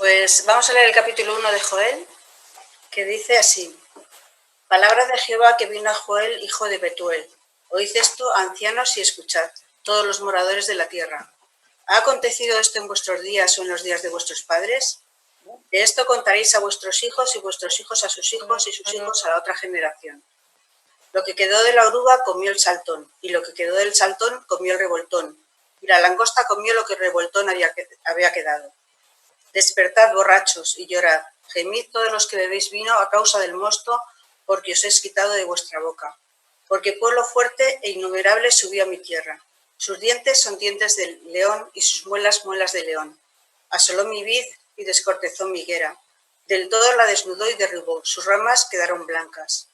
Pues vamos a leer el capítulo 1 de Joel, que dice así: Palabra de Jehová que vino a Joel, hijo de Betuel. Oíd esto, ancianos, y escuchad, todos los moradores de la tierra. ¿Ha acontecido esto en vuestros días o en los días de vuestros padres? De esto contaréis a vuestros hijos y vuestros hijos a sus hijos y sus hijos a la otra generación. Lo que quedó de la oruga comió el saltón, y lo que quedó del saltón comió el revoltón, y la langosta comió lo que el revoltón había quedado. Despertad, borrachos, y llorad, gemid todos los que bebéis vino a causa del mosto, porque os es quitado de vuestra boca. Porque pueblo fuerte e innumerable subió a mi tierra. Sus dientes son dientes de león y sus muelas muelas de león. Asoló mi vid y descortezó mi higuera. Del todo la desnudó y derribó, sus ramas quedaron blancas.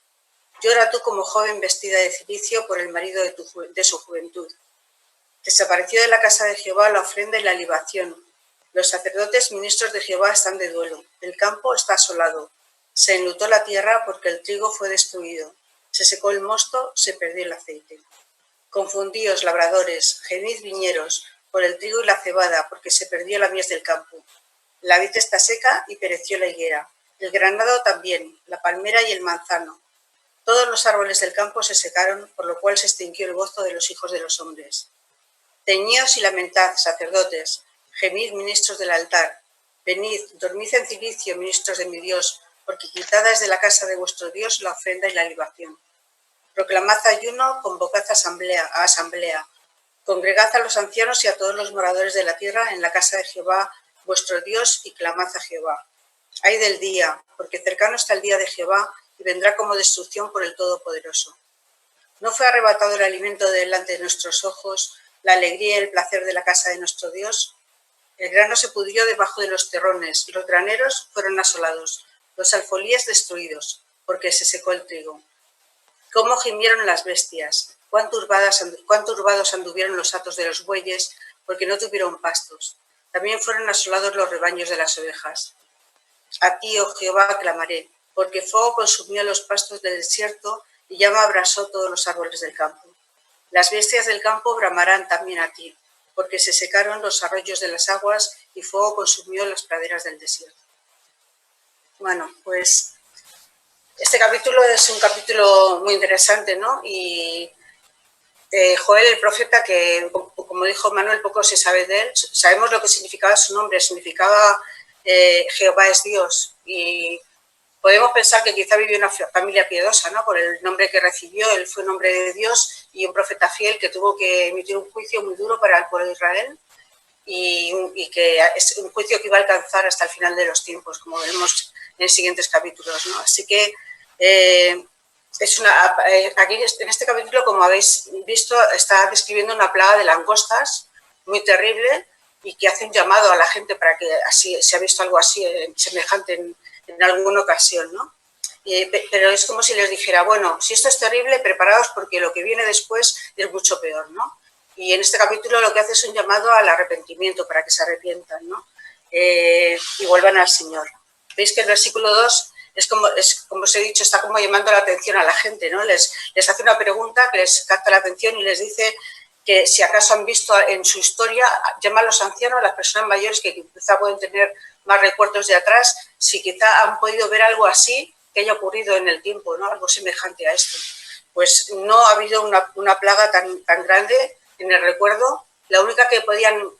Llora tú como joven vestida de cilicio por el marido de su juventud. Desapareció de la casa de Jehová la ofrenda y la libación. Los sacerdotes ministros de Jehová están de duelo. El campo está asolado. Se enlutó la tierra porque el trigo fue destruido. Se secó el mosto, se perdió el aceite. Confundíos, labradores, gemid viñeros, por el trigo y la cebada, porque se perdió la mies del campo. La vid está seca y pereció la higuera. El granado también, la palmera y el manzano. Todos los árboles del campo se secaron, por lo cual se extinguió el gozo de los hijos de los hombres. Ceñíos y lamentad, sacerdotes, gemid, ministros del altar. Venid, dormid en cilicio, ministros de mi Dios, porque quitada es de la casa de vuestro Dios la ofrenda y la libación. Proclamad ayuno, convocad a asamblea. Congregad a los ancianos y a todos los moradores de la tierra en la casa de Jehová, vuestro Dios, y clamad a Jehová. Ay del día, porque cercano está el día de Jehová, y vendrá como destrucción por el Todopoderoso. ¿No fue arrebatado el alimento de delante de nuestros ojos, la alegría y el placer de la casa de nuestro Dios? El grano se pudrió debajo de los terrones, los graneros fueron asolados, los alfolíes destruidos, porque se secó el trigo. ¿Cómo gimieron las bestias? ¿Cuán turbados anduvieron los hatos de los bueyes, porque no tuvieron pastos? También fueron asolados los rebaños de las ovejas. A ti, oh Jehová, clamaré, porque fuego consumió los pastos del desierto y llama abrasó todos los árboles del campo. Las bestias del campo bramarán también a ti, porque se secaron los arroyos de las aguas y fuego consumió las praderas del desierto. Bueno, pues este capítulo es un capítulo muy interesante, ¿no? Y Joel, el profeta, que como dijo Manuel, poco se sabe de él. Sabemos lo que significaba su nombre, significaba Jehová es Dios. Y podemos pensar que quizá vivió una familia piedosa, ¿no? Por el nombre que recibió, él fue un hombre de Dios y un profeta fiel que tuvo que emitir un juicio muy duro para el pueblo de Israel y que es un juicio que iba a alcanzar hasta el final de los tiempos, como veremos en siguientes capítulos, ¿no? Así que aquí en este capítulo, como habéis visto, está describiendo una plaga de langostas muy terrible y que hace un llamado a la gente para que así se ha visto algo así semejante en alguna ocasión, ¿no? Pero es como si les dijera, bueno, si esto es terrible, preparaos porque lo que viene después es mucho peor, ¿no? Y en este capítulo lo que hace es un llamado al arrepentimiento para que se arrepientan, ¿no? Y vuelvan al Señor. Veis que el versículo 2 es como os he dicho, está como llamando la atención a la gente, ¿no? Les hace una pregunta que les capta la atención y les dice que si acaso han visto en su historia, llama a los ancianos, a las personas mayores que quizá pueden tener más recuerdos de atrás, si quizá han podido ver algo así que haya ocurrido en el tiempo, ¿no? Algo semejante a esto. Pues no ha habido una plaga tan grande en el recuerdo. La única que podían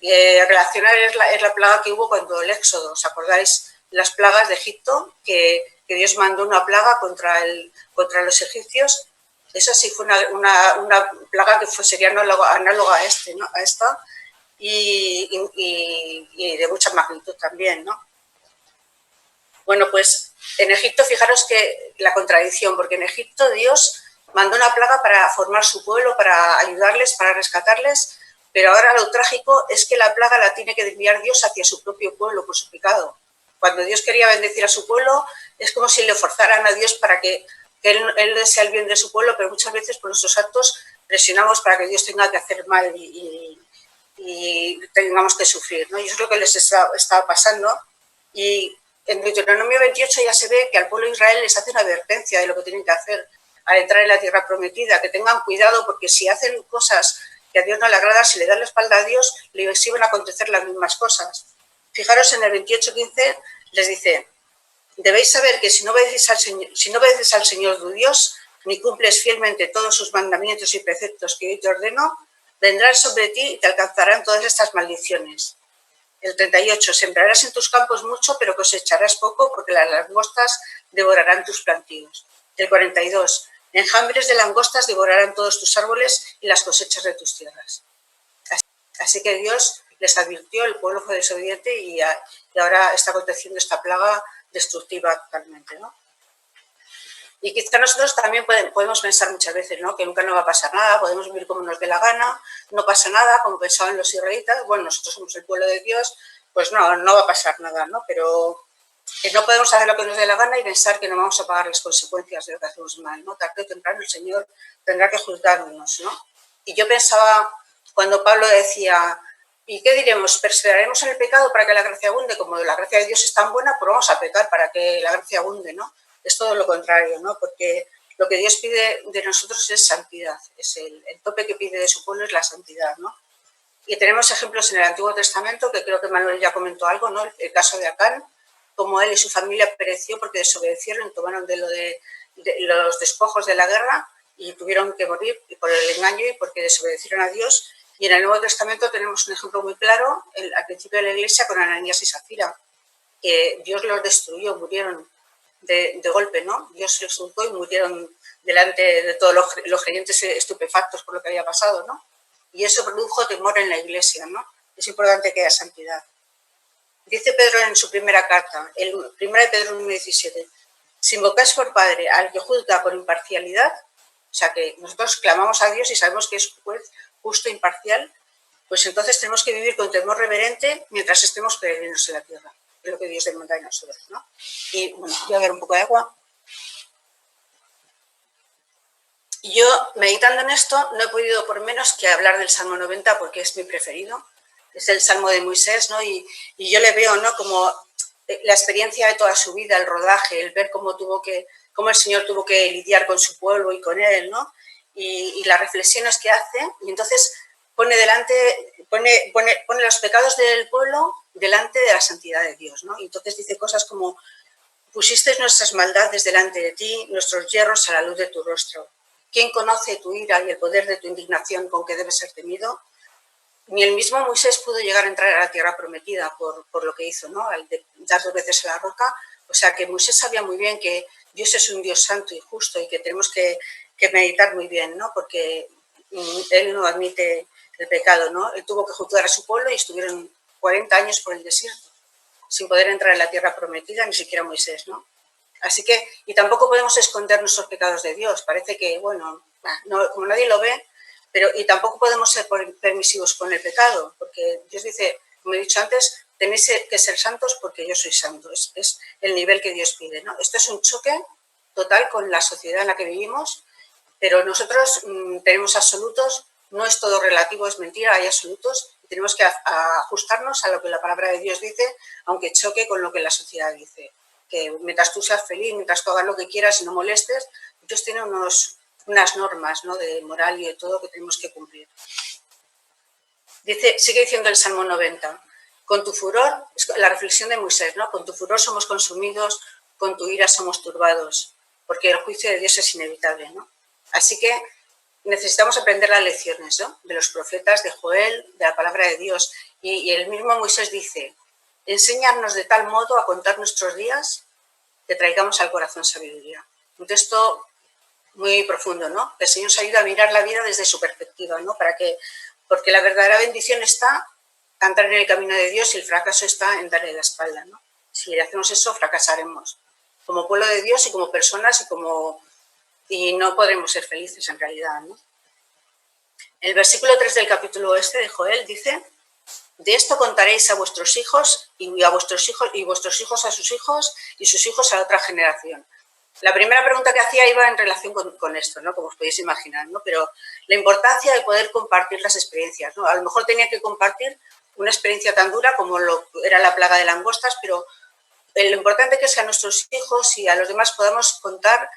relacionar es la plaga que hubo cuando el Éxodo, ¿os acordáis? Las plagas de Egipto, que Dios mandó una plaga contra los egipcios. Esa sí fue una plaga que sería análoga a esta y de mucha magnitud también, ¿no? Bueno, pues en Egipto, fijaros que la contradicción, porque en Egipto Dios mandó una plaga para formar su pueblo, para ayudarles, para rescatarles, pero ahora lo trágico es que la plaga la tiene que enviar Dios hacia su propio pueblo por su pecado. Cuando Dios quería bendecir a su pueblo, es como si le forzaran a Dios para que él desea el bien de su pueblo, pero muchas veces por nuestros actos presionamos para que Dios tenga que hacer mal y tengamos que sufrir, ¿no? Y eso es lo que les está pasando. Y en Deuteronomio 28 ya se ve que al pueblo de Israel les hace una advertencia de lo que tienen que hacer al entrar en la tierra prometida, que tengan cuidado porque si hacen cosas que a Dios no le agrada, si le dan la espalda a Dios, les iban a acontecer las mismas cosas. Fijaros en el 28:15, les dice, debéis saber que si no obedeces al Señor tu Dios, ni cumples fielmente todos sus mandamientos y preceptos que hoy te ordeno, vendrán sobre ti y te alcanzarán todas estas maldiciones. El 38, sembrarás en tus campos mucho, pero cosecharás poco, porque las langostas devorarán tus plantíos. El 42, enjambres de langostas devorarán todos tus árboles y las cosechas de tus tierras. Así que Dios les advirtió, el pueblo fue desobediente y ahora está aconteciendo esta plaga destructiva totalmente, ¿no? Y quizá nosotros también podemos pensar muchas veces, ¿no?, que nunca nos va a pasar nada, podemos vivir como nos dé la gana, no pasa nada, como pensaban los israelitas, bueno, nosotros somos el pueblo de Dios, pues no va a pasar nada, ¿no? Pero no podemos hacer lo que nos dé la gana y pensar que no vamos a pagar las consecuencias de lo que hacemos mal, ¿no? Tarde o temprano el Señor tendrá que juzgarnos, ¿no? Y yo pensaba, cuando Pablo decía, ¿y qué diremos? ¿Perseveraremos en el pecado para que la gracia abunde? Como la gracia de Dios es tan buena, pues vamos a pecar para que la gracia abunde, ¿no? Es todo lo contrario, ¿no? Porque lo que Dios pide de nosotros es santidad, es el tope que pide de su pueblo es la santidad, ¿no? Y tenemos ejemplos en el Antiguo Testamento, que creo que Manuel ya comentó algo, ¿no? El caso de Acán, como él y su familia pereció porque desobedecieron, tomaron de los despojos de la guerra y tuvieron que morir por el engaño y porque desobedecieron a Dios. Y en el Nuevo Testamento tenemos un ejemplo muy claro, al principio de la Iglesia, con Ananías y Safira, que Dios los destruyó, murieron de golpe, ¿no? Dios los juzgó y murieron delante de todos los creyentes estupefactos por lo que había pasado, ¿no? Y eso produjo temor en la Iglesia, ¿no? Es importante que haya santidad. Dice Pedro en su primera carta, el 1 de Pedro 1:17, si invocáis por Padre al que juzga por imparcialidad, o sea que nosotros clamamos a Dios y sabemos que es juez justo e imparcial, pues entonces tenemos que vivir con temor reverente mientras estemos peregrinos en la tierra. Es lo que Dios demanda de nosotros, ¿no? Y bueno, voy a ver un poco de agua. Y yo, meditando en esto, no he podido por menos que hablar del Salmo 90 porque es mi preferido. Es el Salmo de Moisés, ¿no? Y yo le veo, ¿no?, como la experiencia de toda su vida, el rodaje, el ver cómo el Señor tuvo que lidiar con su pueblo y con él, ¿no? Y las reflexiones que hace. Y entonces pone los pecados del pueblo delante de la santidad de Dios, ¿no? Y entonces dice cosas como, pusiste nuestras maldades delante de ti, nuestros yerros a la luz de tu rostro. ¿Quién conoce tu ira y el poder de tu indignación con que debe ser temido? Ni el mismo Moisés pudo llegar a entrar a la tierra prometida por lo que hizo, ¿no?, al dar 2 veces a la roca. O sea que Moisés sabía muy bien que Dios es un Dios santo y justo y que tenemos que meditar muy bien, ¿no?, porque él no admite el pecado, ¿no? Él tuvo que juzgar a su pueblo y estuvieron 40 años por el desierto sin poder entrar en la tierra prometida, ni siquiera Moisés, ¿no? Así que, y tampoco podemos esconder nuestros pecados de Dios. Parece que, bueno, no, como nadie lo ve, y tampoco podemos ser permisivos con el pecado, porque Dios dice, como he dicho antes, tenéis que ser santos porque yo soy santo. Es el nivel que Dios pide, ¿no? Esto es un choque total con la sociedad en la que vivimos, pero nosotros tenemos absolutos, no es todo relativo, es mentira, hay absolutos, y tenemos que ajustarnos a lo que la palabra de Dios dice, aunque choque con lo que la sociedad dice. Que mientras tú seas feliz, mientras tú hagas lo que quieras y no molestes, Dios tiene unas normas, ¿no?, de moral y de todo que tenemos que cumplir. Sigue diciendo el Salmo 90, con tu furor, la reflexión de Moisés, ¿no?, con tu furor somos consumidos, con tu ira somos turbados, porque el juicio de Dios es inevitable, ¿no? Así que necesitamos aprender las lecciones, ¿no?, de los profetas, de Joel, de la palabra de Dios. Y el mismo Moisés dice, enséñanos de tal modo a contar nuestros días que traigamos al corazón sabiduría. Un texto muy profundo, ¿no? Que el Señor nos ayuda a mirar la vida desde su perspectiva, ¿no? Porque la verdadera bendición está en entrar en el camino de Dios y el fracaso está en darle la espalda, ¿no? Si hacemos eso, fracasaremos como pueblo de Dios y como personas y no podremos ser felices en realidad, ¿no? El versículo 3 del capítulo de Joel dice, de esto contaréis a vuestros hijos y vuestros hijos a sus hijos y sus hijos a la otra generación. La primera pregunta que hacía iba en relación con esto, ¿no?, como os podéis imaginar, ¿no? Pero la importancia de poder compartir las experiencias, ¿no? A lo mejor tenía que compartir una experiencia tan dura como era la plaga de langostas, pero lo importante es que a nuestros hijos y a los demás podamos contar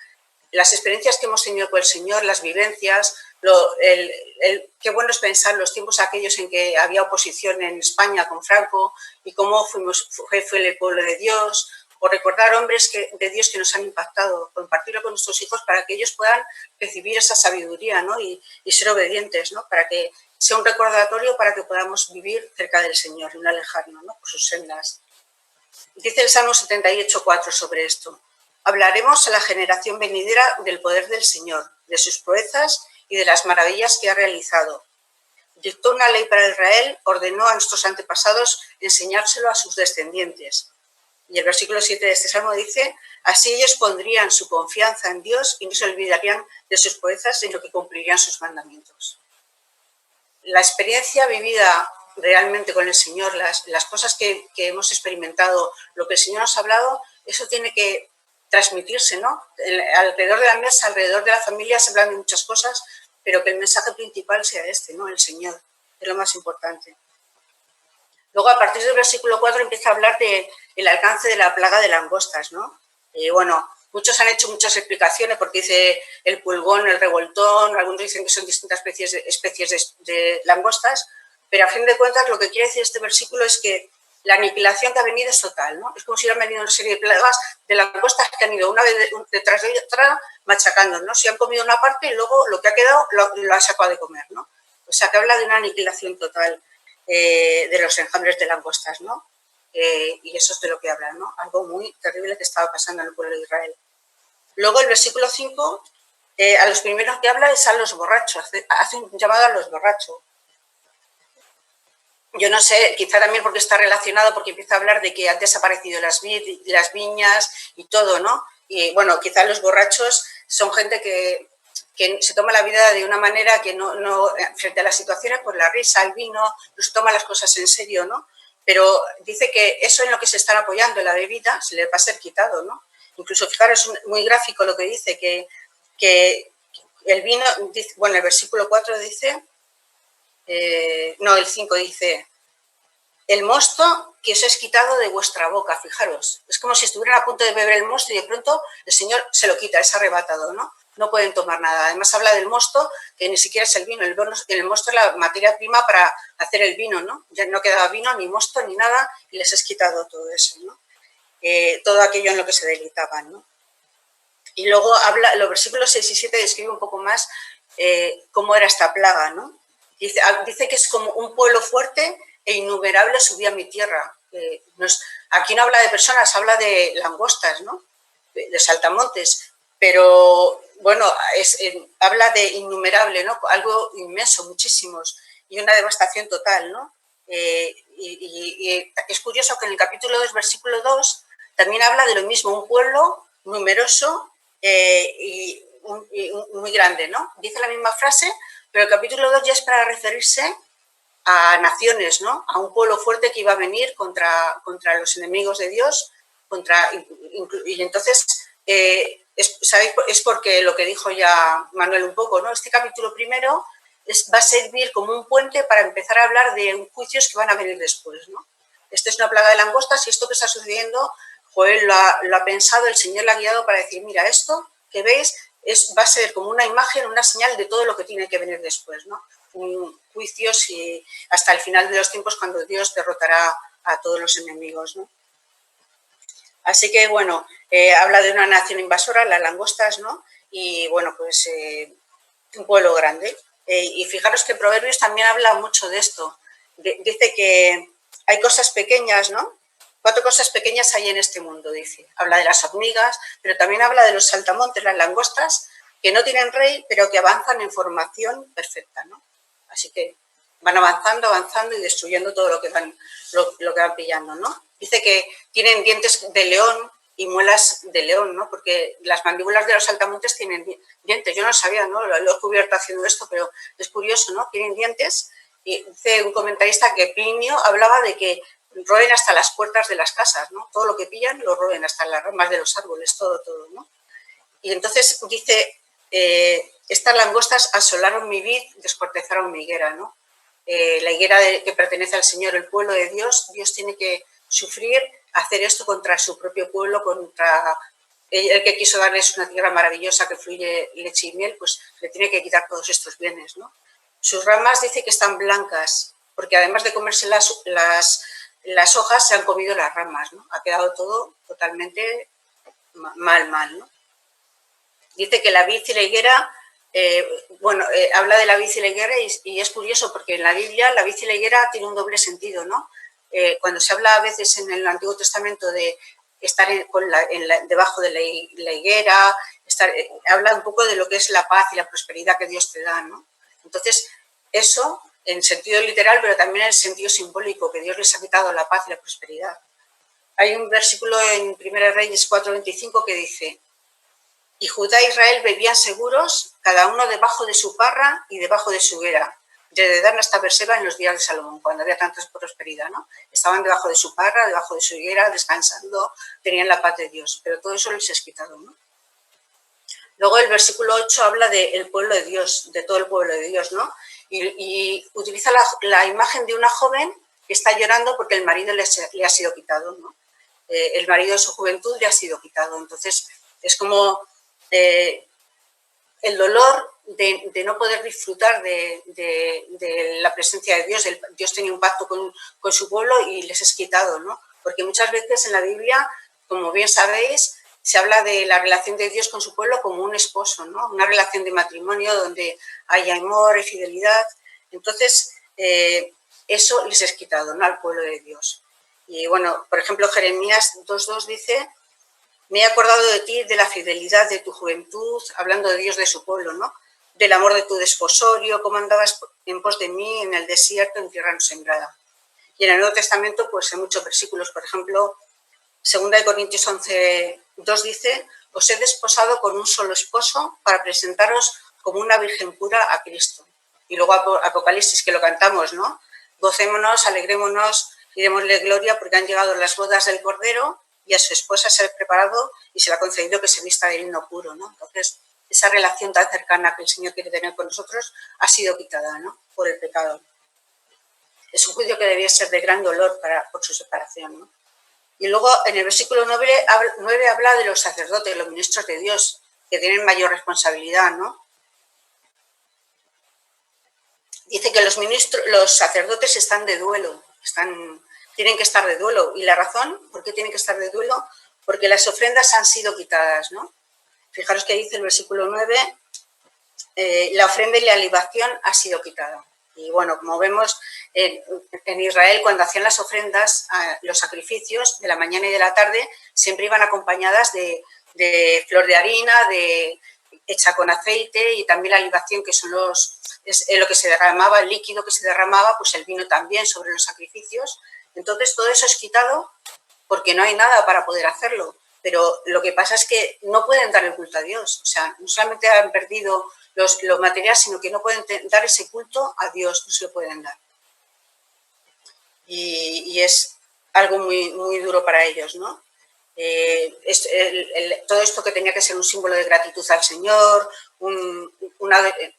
las experiencias que hemos tenido con el Señor, las vivencias, qué bueno es pensar los tiempos aquellos en que había oposición en España con Franco y cómo fue el pueblo de Dios, o recordar hombres de Dios que nos han impactado, compartirlo con nuestros hijos para que ellos puedan recibir esa sabiduría, ¿no? y ser obedientes, ¿no? Para que sea un recordatorio para que podamos vivir cerca del Señor y no alejarnos, ¿no? Por sus sendas. Dice el Salmo 78:4 sobre esto. Hablaremos a la generación venidera del poder del Señor, de sus proezas y de las maravillas que ha realizado. Dictó una ley para Israel, ordenó a nuestros antepasados enseñárselo a sus descendientes. Y el versículo 7 de este salmo dice, así ellos pondrían su confianza en Dios y no se olvidarían de sus proezas, sino que cumplirían sus mandamientos. La experiencia vivida realmente con el Señor, las cosas que hemos experimentado, lo que el Señor nos ha hablado, eso tiene que transmitirse, ¿no? Alrededor de la mesa, alrededor de la familia se hablan de muchas cosas, pero que el mensaje principal sea este, ¿no? El Señor, es lo más importante. Luego, a partir del versículo 4, empieza a hablar del alcance de la plaga de langostas, ¿no? Bueno, muchos han hecho muchas explicaciones porque dice el pulgón, el revoltón, algunos dicen que son distintas especies de langostas, pero a fin de cuentas lo que quiere decir este versículo es que la aniquilación que ha venido es total, ¿no? Es como si hubieran venido una serie de plagas de langostas que han ido una vez detrás de otra machacando, ¿no? Si han comido una parte y luego lo que ha quedado lo han sacado de comer, ¿no? O sea, que habla de una aniquilación total de los enjambres de langostas, ¿no? Y eso es de lo que habla, ¿no? Algo muy terrible que estaba pasando en el pueblo de Israel. Luego el versículo 5, a los primeros que habla es a los borrachos, hace un llamado a los borrachos. Yo no sé, quizá también porque está relacionado, porque empieza a hablar de que han desaparecido las viñas y todo, ¿no? Y bueno, quizá los borrachos son gente que se toma la vida de una manera que no frente a las situaciones, pues la risa, el vino, no se toma las cosas en serio, ¿no? Pero dice que eso en lo que se están apoyando en la bebida se les va a ser quitado, ¿no? Incluso, fijaros, es muy gráfico lo que dice, que el vino, bueno, el versículo 4 dice, el 5 dice, el mosto que os es quitado de vuestra boca, fijaros, es como si estuvieran a punto de beber el mosto y de pronto el Señor se lo quita, es arrebatado, ¿no? No pueden tomar nada. Además habla del mosto, que ni siquiera es el vino, el mosto es la materia prima para hacer el vino, ¿no? Ya no quedaba vino, ni mosto, ni nada, y les es quitado todo eso, ¿no? Todo aquello en lo que se deleitaban, ¿no? Y luego habla, los versículos 6 y 7 describe un poco más cómo era esta plaga, ¿no? Dice que es como un pueblo fuerte e innumerable subía a mi tierra. Aquí no habla de personas, habla de langostas, ¿no? De saltamontes, pero bueno, habla de innumerable, ¿no? Algo inmenso, muchísimos, y una devastación total, ¿no? Y es curioso que en el capítulo 2, versículo 2, también habla de lo mismo, un pueblo numeroso y muy grande, ¿no? Dice la misma frase, pero el capítulo 2 ya es para referirse a naciones, ¿no? A un pueblo fuerte que iba a venir contra los enemigos de Dios, y entonces, ¿sabéis? Es porque lo que dijo ya Manuel un poco, ¿no? Este capítulo primero va a servir como un puente para empezar a hablar de juicios que van a venir después, ¿no? Esta es una plaga de langostas y esto que está sucediendo, Joel lo ha pensado, el Señor le ha guiado para decir, mira, esto que veis va a ser como una imagen, una señal de todo lo que tiene que venir después, ¿no? Juicios y hasta el final de los tiempos cuando Dios derrotará a todos los enemigos, ¿no? Así que, bueno, habla de una nación invasora, las langostas, ¿no? Y, bueno, pues un pueblo grande. Y fijaros que Proverbios también habla mucho de esto. Dice que hay cosas pequeñas, ¿no? 4 cosas pequeñas hay en este mundo, dice. Habla de las hormigas, pero también habla de los saltamontes, las langostas, que no tienen rey, pero que avanzan en formación perfecta, ¿no? Así que van avanzando y destruyendo todo lo que van pillando, ¿no? Dice que tienen dientes de león y muelas de león, ¿no? Porque las mandíbulas de los saltamontes tienen dientes. Yo no sabía, ¿no? Lo he descubierto haciendo esto, pero es curioso, ¿no? Tienen dientes. Y dice un comentarista que Plinio hablaba de que roen hasta las puertas de las casas, ¿no? Todo lo que pillan lo roen, hasta las ramas de los árboles, todo, ¿no? Y entonces dice, estas langostas asolaron mi vid, descortezaron mi higuera, ¿no? La higuera que pertenece al Señor, el pueblo de Dios, Dios tiene que sufrir, hacer esto contra su propio pueblo, contra el que quiso darles una tierra maravillosa que fluye leche y miel, pues le tiene que quitar todos estos bienes, ¿no? Sus ramas dice que están blancas, porque además de comerse las hojas, se han comido las ramas, ¿no? Ha quedado todo totalmente mal, ¿no? Dice que la vid y la higuera, habla de la vid y la higuera y es curioso porque en la Biblia la vid y la higuera tiene un doble sentido, ¿no? Cuando se habla a veces en el Antiguo Testamento de estar debajo de la higuera, habla un poco de lo que es la paz y la prosperidad que Dios te da, ¿no? Entonces, eso en sentido literal, pero también en sentido simbólico, que Dios les ha quitado la paz y la prosperidad. Hay un versículo en 1 Reyes 4:25 que dice: y Judá e Israel vivían seguros, cada uno debajo de su parra y debajo de su higuera, desde Dan hasta Berseba en los días de Salomón, cuando había tanta prosperidad, ¿no? Estaban debajo de su parra, debajo de su higuera, descansando, tenían la paz de Dios, pero todo eso les es quitado, ¿no? Luego el versículo 8 habla del pueblo de Dios, de todo el pueblo de Dios, ¿no? Y utiliza la imagen de una joven que está llorando porque el marido le ha sido quitado, ¿no? El marido de su juventud le ha sido quitado. Entonces, es como el dolor de no poder disfrutar de la presencia de Dios. Dios tenía un pacto con su pueblo y les es quitado, ¿no? Porque muchas veces en la Biblia, como bien sabéis, se habla de la relación de Dios con su pueblo como un esposo, ¿no? Una relación de matrimonio donde hay amor y fidelidad. Entonces, eso les es quitado, ¿no? Al pueblo de Dios. Y bueno, por ejemplo, Jeremías 2:2 dice: me he acordado de ti, de la fidelidad de tu juventud, hablando de Dios, de su pueblo, ¿no? Del amor de tu desposorio, cómo andabas en pos de mí en el desierto, en tierra no sembrada. Y en el Nuevo Testamento, pues hay muchos versículos. Por ejemplo, 2 Corintios 11:2 dice: os he desposado con un solo esposo para presentaros como una virgen pura a Cristo. Y luego Apocalipsis, que lo cantamos, ¿no? Gocémonos, alegrémonos y démosle gloria porque han llegado las bodas del Cordero y a su esposa se le ha preparado y se le ha concedido que se vista de lino puro, ¿no? Entonces, esa relación tan cercana que el Señor quiere tener con nosotros ha sido quitada, ¿no? Por el pecado. Es un juicio que debía ser de gran dolor por su separación, ¿no? Y luego en el versículo 9 habla de los sacerdotes, los ministros de Dios, que tienen mayor responsabilidad, ¿no? Dice que los sacerdotes están de duelo, tienen que estar de duelo. ¿Y la razón por qué tienen que estar de duelo? Porque las ofrendas han sido quitadas, ¿no? Fijaros que dice el versículo 9, la ofrenda y la libación ha sido quitada. Y bueno, como vemos, en Israel cuando hacían las ofrendas, los sacrificios de la mañana y de la tarde siempre iban acompañadas de flor de harina, hecha con aceite, y también la libación, que son lo que se derramaba, el líquido que se derramaba, pues el vino también sobre los sacrificios. Entonces todo eso es quitado porque no hay nada para poder hacerlo. Pero lo que pasa es que no pueden dar el culto a Dios. O sea, no solamente han perdido los materiales, sino que no pueden dar ese culto a Dios, no se lo pueden dar. Y es algo muy, muy duro para ellos, ¿no? Todo esto que tenía que ser un símbolo de gratitud al Señor,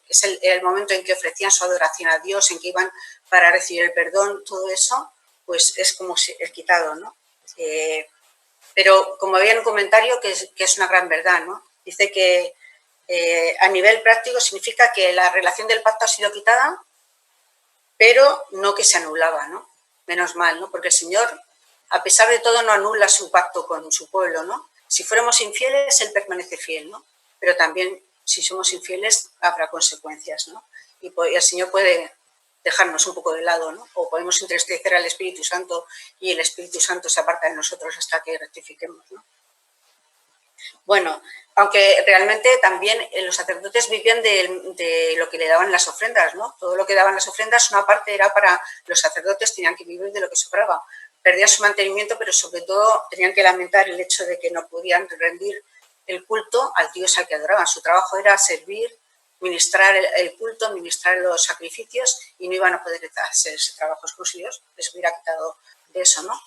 es el momento en que ofrecían su adoración a Dios, en que iban para recibir el perdón, todo eso, pues es como si es quitado, ¿no? Pero como había en un comentario que es una gran verdad, ¿no? Dice que a nivel práctico significa que la relación del pacto ha sido quitada, pero no que se anulaba, ¿no? Menos mal, ¿no? Porque el Señor, a pesar de todo, no anula su pacto con su pueblo, ¿no? Si fuéramos infieles, Él permanece fiel, ¿no? Pero también, si somos infieles, habrá consecuencias, ¿no? Y el Señor puede dejarnos un poco de lado, ¿no? O podemos entristecer al Espíritu Santo y el Espíritu Santo se aparta de nosotros hasta que rectifiquemos, ¿no? Bueno, aunque realmente también los sacerdotes vivían de lo que le daban las ofrendas, ¿no? Todo lo que daban las ofrendas, una parte era para los sacerdotes, tenían que vivir de lo que sobraba. Perdían su mantenimiento, pero sobre todo tenían que lamentar el hecho de que no podían rendir el culto al Dios al que adoraban. Su trabajo era servir, ministrar el culto, ministrar los sacrificios, y no iban a poder hacer ese trabajo exclusivo. Les hubiera quitado de eso, ¿no?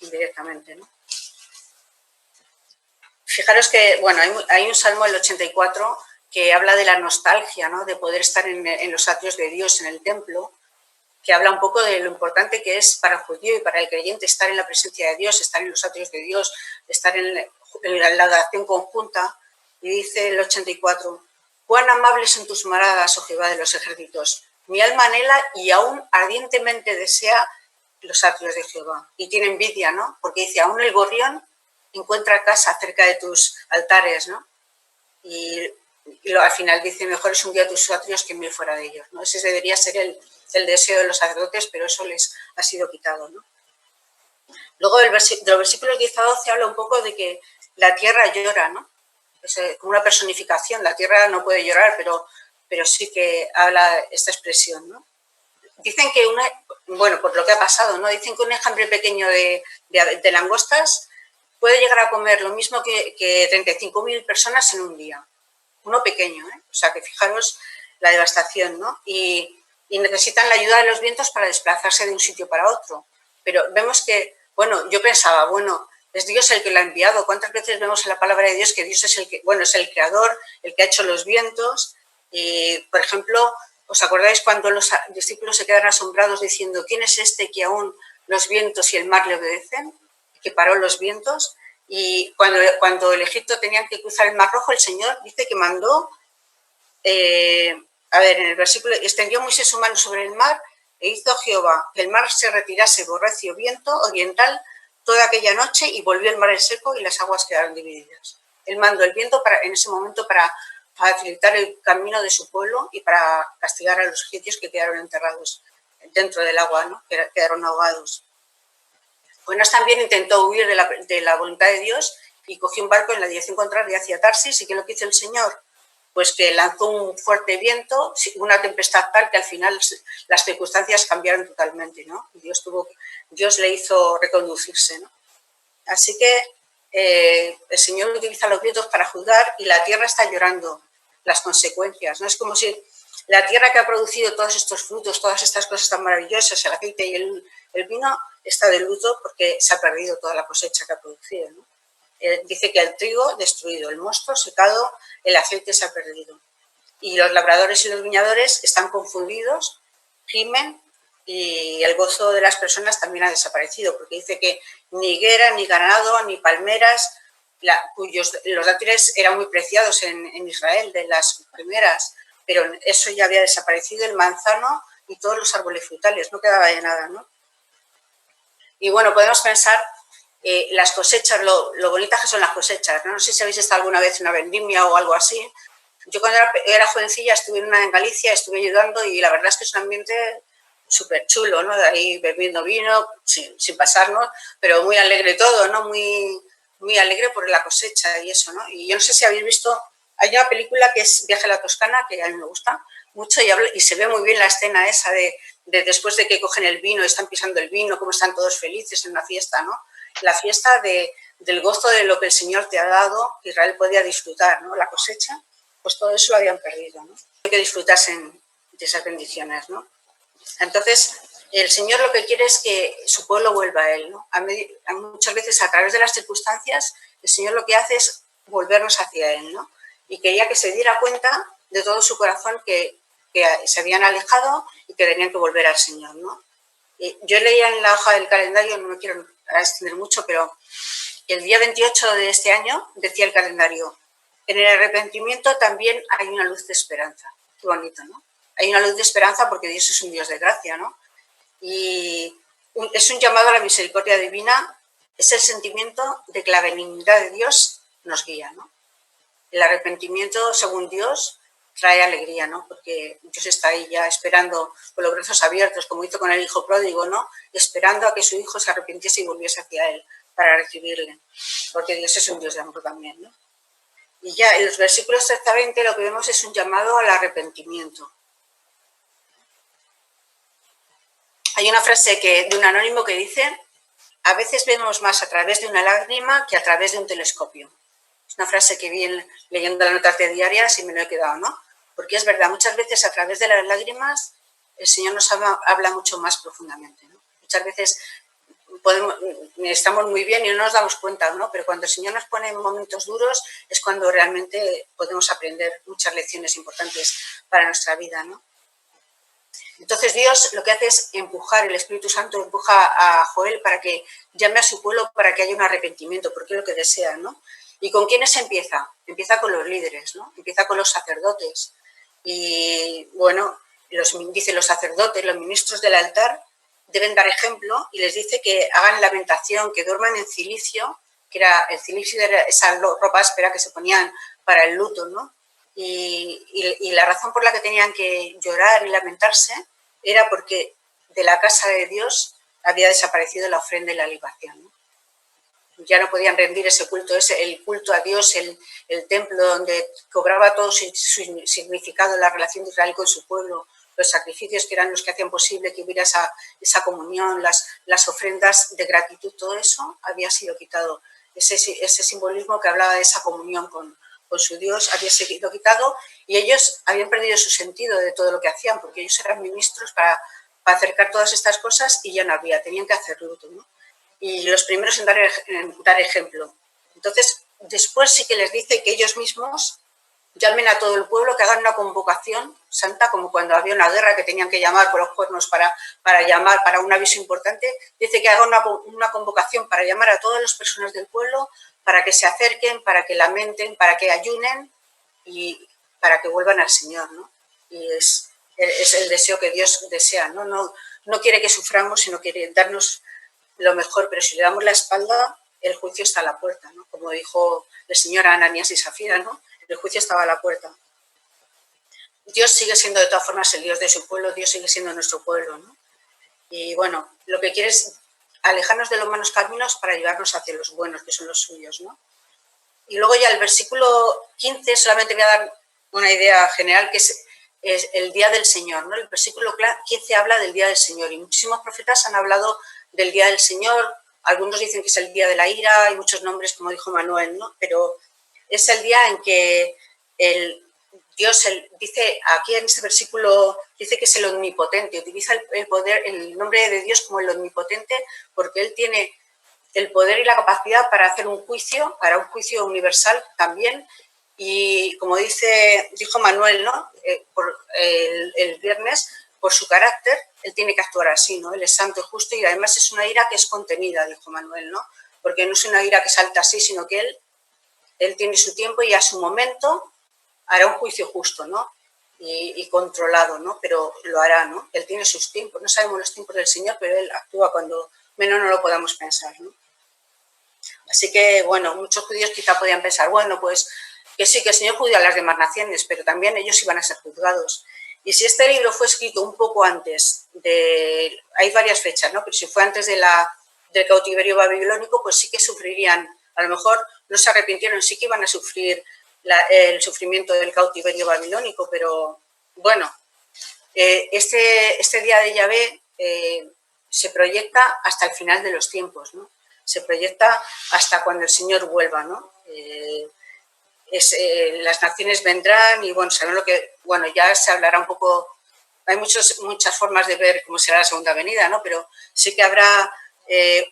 Indirectamente, ¿no? Fijaros que, bueno, hay un salmo, el 84, que habla de la nostalgia, ¿no? De poder estar en los atrios de Dios, en el templo, que habla un poco de lo importante que es para el judío y para el creyente estar en la presencia de Dios, estar en los atrios de Dios, estar la oración conjunta, y dice el 84, cuán amables son tus moradas, oh Jehová de los ejércitos. Mi alma anhela y aún ardientemente desea los atrios de Jehová. Y tiene envidia, ¿no? Porque dice, aún el gorrión encuentra casa cerca de tus altares, ¿no? Y al final dice, mejor es un día tus atrios que 1000 fuera de ellos, ¿no? Ese debería ser el deseo de los sacerdotes, pero eso les ha sido quitado, ¿no? Luego de los versículos 10 a 12 habla un poco de que la tierra llora, ¿no? Es como una personificación, la tierra no puede llorar, pero sí que habla esta expresión, ¿no? Dicen que bueno, por lo que ha pasado, ¿no? Dicen que un enjambre pequeño de langostas puede llegar a comer lo mismo que 35.000 personas en un día. Uno pequeño, ¿eh? O sea, que fijaros la devastación, ¿no? Y necesitan la ayuda de los vientos para desplazarse de un sitio para otro. Pero vemos que, bueno, yo pensaba, bueno, es Dios el que lo ha enviado. ¿Cuántas veces vemos en la palabra de Dios que Dios es es el creador, el que ha hecho los vientos? Y, por ejemplo, ¿os acordáis cuando los discípulos se quedan asombrados diciendo, ¿quién es este que aún los vientos y el mar le obedecen? Que paró los vientos. Y cuando el Egipto tenían que cruzar el Mar Rojo, el Señor dice que mandó, en el versículo, extendió Moisés su mano sobre el mar e hizo Jehová que el mar se retirase por recio viento oriental toda aquella noche y volvió el mar en seco y las aguas quedaron divididas. Él mandó el viento en ese momento para facilitar el camino de su pueblo y para castigar a los egipcios que quedaron enterrados dentro del agua, ¿no? Que quedaron ahogados. Jonás también intentó huir de la voluntad de Dios y cogió un barco en la dirección contraria hacia Tarsis. ¿Y qué lo que hizo el Señor? Pues que lanzó un fuerte viento, una tempestad tal que al final las circunstancias cambiaron totalmente, ¿no? Dios le hizo reconducirse, ¿no? Así que el Señor utiliza los vientos para juzgar y la tierra está llorando las consecuencias, ¿no? Es como si la tierra que ha producido todos estos frutos, todas estas cosas tan maravillosas, el aceite y el vino, está de luto porque se ha perdido toda la cosecha que ha producido, ¿no? Dice que el trigo destruido, el mosto secado, el aceite se ha perdido. Y los labradores y los viñadores están confundidos, gimen, y el gozo de las personas también ha desaparecido, porque dice que ni higuera, ni ganado, ni palmeras, los dátiles eran muy preciados en Israel, de las primeras, pero eso ya había desaparecido, el manzano y todos los árboles frutales, no quedaba de nada, ¿no? Y bueno, podemos pensar las cosechas, lo bonitas que son las cosechas, ¿no? No sé si habéis estado alguna vez en una vendimia o algo así. Yo cuando era jovencilla estuve en Galicia, estuve ayudando y la verdad es que es un ambiente súper chulo, ¿no? De ahí bebiendo vino, sin pasarnos, pero muy alegre todo, ¿no? Muy alegre por la cosecha y eso, ¿no? Y yo no sé si habéis visto, hay una película que es Viaje a la Toscana, que a mí me gusta mucho y se ve muy bien la escena esa de después de que cogen el vino, están pisando el vino, cómo están todos felices en la fiesta, ¿no? La fiesta del gozo de lo que el Señor te ha dado, que Israel podía disfrutar, ¿no? La cosecha, pues todo eso lo habían perdido, ¿no? Hay que disfrutasen de esas bendiciones, ¿no? Entonces, el Señor lo que quiere es que su pueblo vuelva a Él, ¿no? Muchas veces a través de las circunstancias, el Señor lo que hace es volvernos hacia Él, ¿no? Y quería que se diera cuenta de todo su corazón que se habían alejado y que tenían que volver al Señor, ¿no? Yo leía en la hoja del calendario, no me quiero extender mucho, pero el día 28 de este año decía el calendario, en el arrepentimiento también hay una luz de esperanza. Qué bonito, ¿no? Hay una luz de esperanza porque Dios es un Dios de gracia, ¿no? Y es un llamado a la misericordia divina, es el sentimiento de que la benignidad de Dios nos guía, ¿no? El arrepentimiento, según Dios, trae alegría, ¿no? Porque Dios está ahí ya esperando con los brazos abiertos, como hizo con el hijo pródigo, ¿no? Esperando a que su hijo se arrepintiese y volviese hacia él para recibirle, porque Dios es un Dios de amor también, ¿no? Y ya en los versículos 13 a 20 lo que vemos es un llamado al arrepentimiento. Hay una frase de un anónimo que dice, a veces vemos más a través de una lágrima que a través de un telescopio. Es una frase que vi leyendo las notas de diarias y me lo he quedado, ¿no? Porque es verdad, muchas veces a través de las lágrimas el Señor nos habla mucho más profundamente, ¿no? Muchas veces estamos muy bien y no nos damos cuenta, ¿no? Pero cuando el Señor nos pone en momentos duros es cuando realmente podemos aprender muchas lecciones importantes para nuestra vida, ¿no? Entonces Dios lo que hace es empujar, el Espíritu Santo empuja a Joel para que llame a su pueblo para que haya un arrepentimiento, porque es lo que desea, ¿no? ¿Y con quiénes empieza? Empieza con los líderes, ¿no? Empieza con los sacerdotes. Y bueno, dice los sacerdotes, los ministros del altar deben dar ejemplo y les dice que hagan lamentación, que duerman en cilicio, que era el cilicio era esa ropa áspera que se ponían para el luto, ¿no? Y la razón por la que tenían que llorar y lamentarse era porque de la casa de Dios había desaparecido la ofrenda y la libación, ¿no? Ya no podían rendir ese culto, el culto a Dios, el templo donde cobraba todo su significado la relación de Israel con su pueblo, los sacrificios que eran los que hacían posible que hubiera esa comunión, las ofrendas de gratitud, todo eso había sido quitado. Ese simbolismo que hablaba de esa comunión con su Dios había sido quitado y ellos habían perdido su sentido de todo lo que hacían, porque ellos eran ministros para acercar todas estas cosas y ya no había, tenían que hacer luto, ¿no? Y los primeros en dar ejemplo. Entonces, después sí que les dice que ellos mismos llamen a todo el pueblo, que hagan una convocación santa, como cuando había una guerra que tenían que llamar por los cuernos para llamar, para un aviso importante. Dice que hagan una convocación para llamar a todas las personas del pueblo, para que se acerquen, para que lamenten, para que ayunen y para que vuelvan al Señor, ¿no? Y es el deseo que Dios desea, ¿no? No quiere que suframos, sino quiere darnos lo mejor, pero si le damos la espalda, el juicio está a la puerta, ¿no? Como dijo el Señor a Ananías y Zafira, ¿no? El juicio estaba a la puerta. Dios sigue siendo de todas formas el Dios de su pueblo, Dios sigue siendo nuestro pueblo, ¿no? Y bueno, lo que quiere es alejarnos de los malos caminos para llevarnos hacia los buenos, que son los suyos, ¿no? Y luego ya el versículo 15, solamente voy a dar una idea general, que es el día del Señor, ¿no? El versículo 15 habla del día del Señor y muchísimos profetas han hablado del día del Señor. Algunos dicen que es el día de la ira, hay muchos nombres, como dijo Manuel, ¿no? Pero es el día en que Dios dice, aquí en este versículo, dice que es el omnipotente, utiliza el poder, el nombre de Dios como el omnipotente, porque Él tiene el poder y la capacidad para hacer un juicio, para un juicio universal también. Y como dijo Manuel, ¿no? El viernes, por su carácter, él tiene que actuar así, ¿no? Él es santo y justo y además es una ira que es contenida, dijo Manuel, ¿no? Porque no es una ira que salta así, sino que él tiene su tiempo y a su momento hará un juicio justo, ¿no? Y controlado, ¿no? Pero lo hará, ¿no? Él tiene sus tiempos. No sabemos los tiempos del Señor, pero Él actúa cuando menos no lo podamos pensar, ¿no? Así que, bueno, muchos judíos quizá podían pensar, bueno, pues que sí, que el Señor juzga a las demás naciones, pero también ellos iban a ser juzgados. Y si este libro fue escrito un poco antes hay varias fechas, ¿no? Pero si fue antes del cautiverio babilónico, pues sí que sufrirían, a lo mejor no se arrepintieron, sí que iban a sufrir el sufrimiento del cautiverio babilónico, pero bueno, este día de Yahvé se proyecta hasta el final de los tiempos, ¿no? Se proyecta hasta cuando el Señor vuelva, ¿no? Las naciones vendrán y bueno, saben lo que, bueno, ya se hablará un poco, hay muchas formas de ver cómo será la segunda venida, ¿no? Pero sí que habrá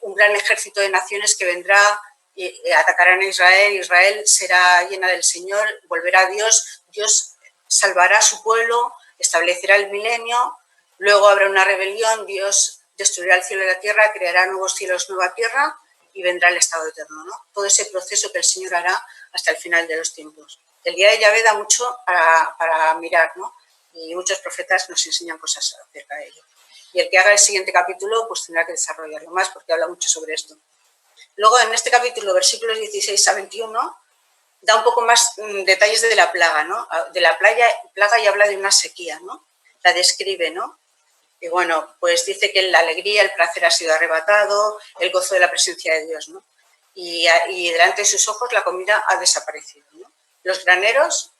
un gran ejército de naciones que vendrá y atacarán a Israel, Israel será llena del Señor, volverá a Dios, Dios salvará a su pueblo, establecerá el milenio, luego habrá una rebelión, Dios destruirá el cielo y la tierra, creará nuevos cielos, nueva tierra y vendrá el estado eterno, ¿no? Todo ese proceso que el Señor hará hasta el final de los tiempos. El día de Yahvé da mucho para mirar, ¿no? Y muchos profetas nos enseñan cosas acerca de ello. Y el que haga el siguiente capítulo pues tendrá que desarrollarlo más porque habla mucho sobre esto. Luego en este capítulo, versículos 16 a 21, da un poco más detalles de la plaga, ¿no? De la plaga y habla de una sequía, ¿no? La describe, ¿no? Y bueno, pues dice que la alegría, el placer ha sido arrebatado, el gozo de la presencia de Dios, ¿no? Y delante de sus ojos la comida ha desaparecido, ¿no? Los graneros,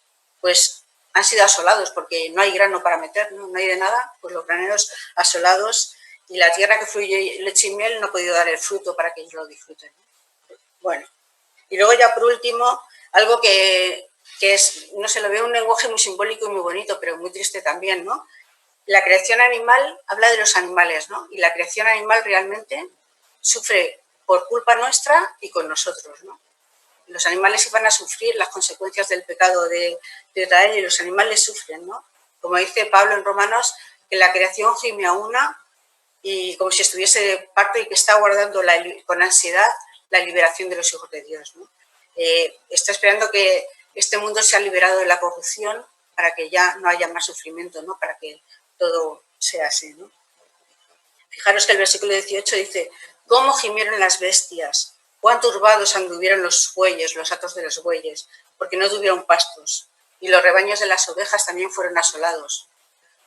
pues han sido asolados porque no hay grano para meter, ¿no? No hay de nada, pues los graneros asolados y la tierra que fluye leche y miel no ha podido dar el fruto para que ellos lo disfruten, ¿no? Bueno, y luego ya por último, algo que es, no sé, lo veo un lenguaje muy simbólico y muy bonito, pero muy triste también, ¿no? La creación animal habla de los animales, ¿no? Y la creación animal realmente sufre por culpa nuestra y con nosotros, ¿no? Los animales iban a sufrir las consecuencias del pecado de Israel y los animales sufren, ¿no? Como dice Pablo en Romanos, que la creación gime a una y como si estuviese de parto y que está aguardando con ansiedad la liberación de los hijos de Dios, ¿no? está esperando que este mundo sea liberado de la corrupción para que ya no haya más sufrimiento, ¿no? Para que todo sea así, ¿no? Fijaros que el versículo 18 dice, ¿cómo gimieron las bestias? ¿Cuán turbados anduvieron los bueyes, los hatos de los bueyes? Porque no tuvieron pastos. Y los rebaños de las ovejas también fueron asolados.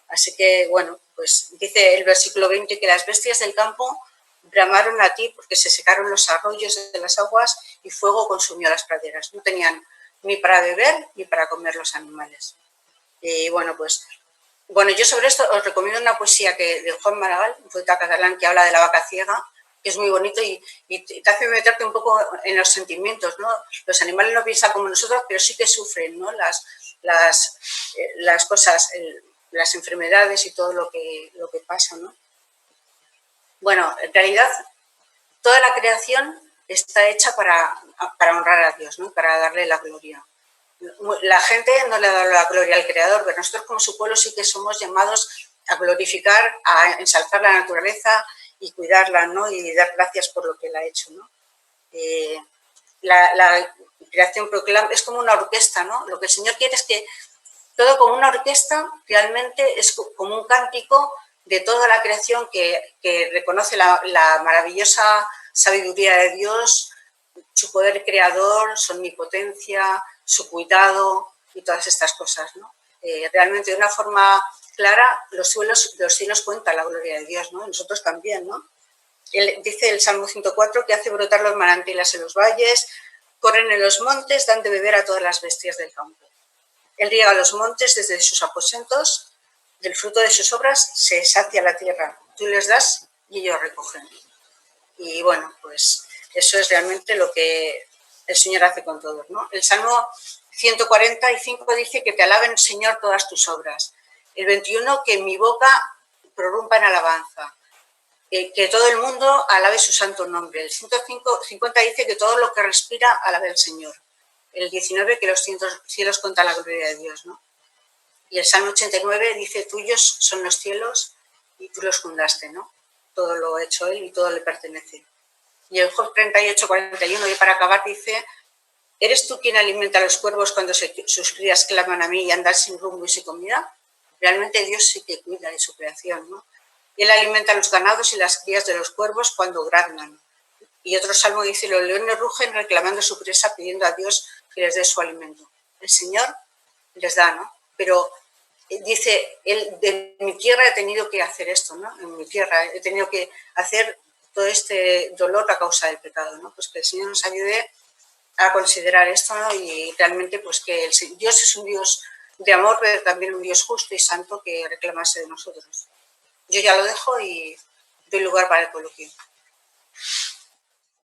Así que, bueno, pues dice el versículo 20 que las bestias del campo bramaron a ti porque se secaron los arroyos de las aguas y fuego consumió las praderas. No tenían ni para beber ni para comer los animales. Y bueno, pues yo sobre esto os recomiendo una poesía de Juan Maragall, un poeta catalán que habla de la vaca ciega, que es muy bonito y te hace meterte un poco en los sentimientos, ¿no? Los animales no piensan como nosotros, pero sí que sufren, ¿no? Las cosas, las enfermedades y todo lo que pasa, ¿no? Bueno, en realidad toda la creación está hecha para honrar a Dios, ¿no? Para darle la gloria. La gente no le ha dado la gloria al Creador, pero nosotros como su pueblo sí que somos llamados a glorificar, a ensalzar la naturaleza y cuidarla, ¿no? Y dar gracias por lo que Él ha hecho, ¿no? La creación proclama, es como una orquesta, ¿no? Lo que el Señor quiere es que todo como una orquesta realmente es como un cántico de toda la creación que reconoce la maravillosa sabiduría de Dios, su poder creador, su omnipotencia, su cuidado y todas estas cosas, ¿no? Realmente de una forma clara los cielos cuentan la gloria de Dios, ¿no? Y nosotros también, ¿no? Dice el Salmo 104 que hace brotar los manantiales en los valles, corren en los montes, dan de beber a todas las bestias del campo. Él riega los montes desde sus aposentos, del fruto de sus obras se sacia la tierra. Tú les das y ellos recogen. Y bueno, pues eso es realmente lo que el Señor hace con todos, ¿no? El Salmo 145 dice que te alaben, Señor, todas tus obras. El 21, que mi boca prorrumpa en alabanza. Que todo el mundo alabe su santo nombre. El 150 dice que todo lo que respira alabe al Señor. El 19, que los cielos cuentan la gloria de Dios, ¿no? Y el Salmo 89 dice, tuyos son los cielos y tú los fundaste, ¿no? Todo lo ha hecho Él y todo le pertenece. Y el Job 38, 41, y para acabar dice, ¿eres tú quien alimenta a los cuervos cuando sus crías claman a mí y andan sin rumbo y sin comida? Realmente Dios sí que cuida de su creación, ¿no? Y Él alimenta a los ganados y las crías de los cuervos cuando graznan. Y otro salmo dice, los leones rugen reclamando su presa, pidiendo a Dios que les dé su alimento. El Señor les da, ¿no? Pero dice, de mi tierra he tenido que hacer esto, ¿no? En mi tierra he tenido que hacer todo este dolor a causa del pecado, ¿no? Pues que el Señor nos ayude a considerar esto, ¿no? Y realmente pues que Dios es un Dios de amor, pero también un Dios justo y santo que reclamase de nosotros. Yo ya lo dejo y doy lugar para el coloquio.